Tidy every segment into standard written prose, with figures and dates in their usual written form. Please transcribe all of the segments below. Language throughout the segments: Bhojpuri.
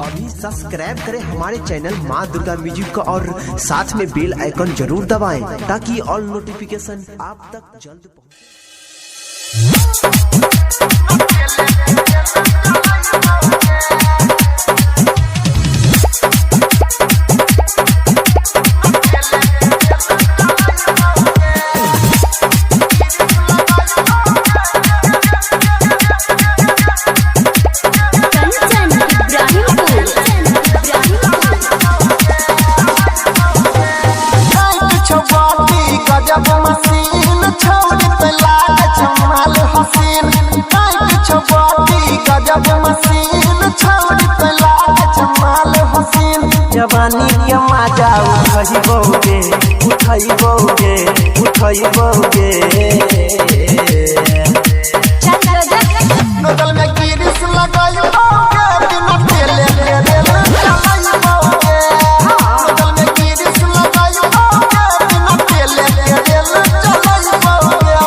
अभी सब्सक्राइब करें हमारे चैनल माँ दुर्गा म्यूजिक को और साथ में बेल आइकन जरूर दबाएं ताकि ऑल नोटिफिकेशन आप तक जल्द पहुंचे। गजब मशीन छोड़ पे लाग जमाल हसीन गजब मशीन छोड़ पे लाग जमाल हसीन जवानी के मजा उठैबोगे नगल में गिरिस लगाइबोगे बिना तेले के रेल चलाइबोगे नगल में गिरिस लगाइबोगे बिना तेले के रेल चलाइबोगे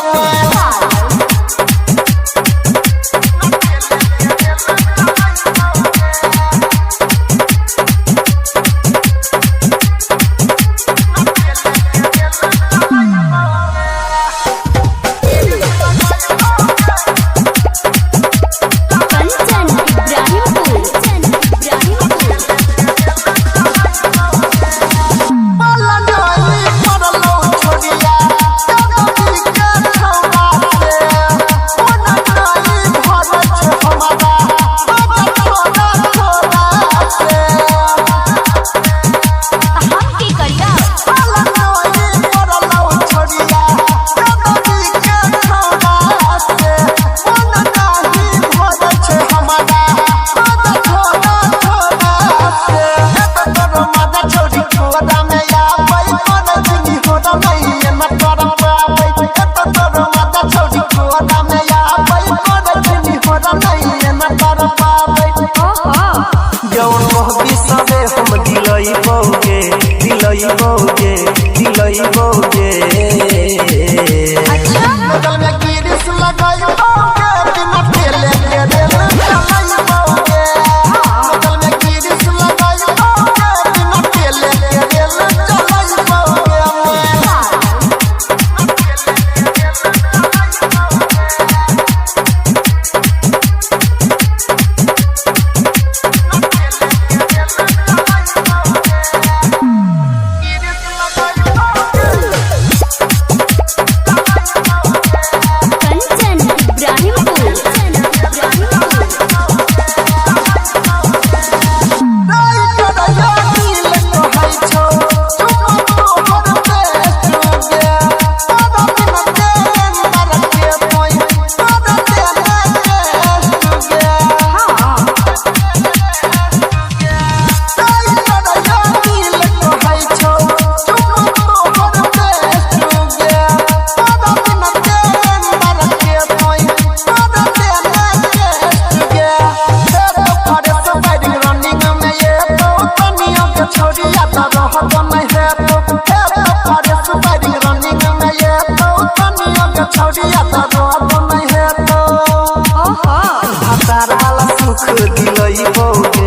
दिलैबोगे नगल में गिरिस लगाइबोगे बिना तेले के रेल चलाइबोगे नगल में गिरिस लगाइबोगे बिना तेले के रेल चलाइबोगे दिलैबोगे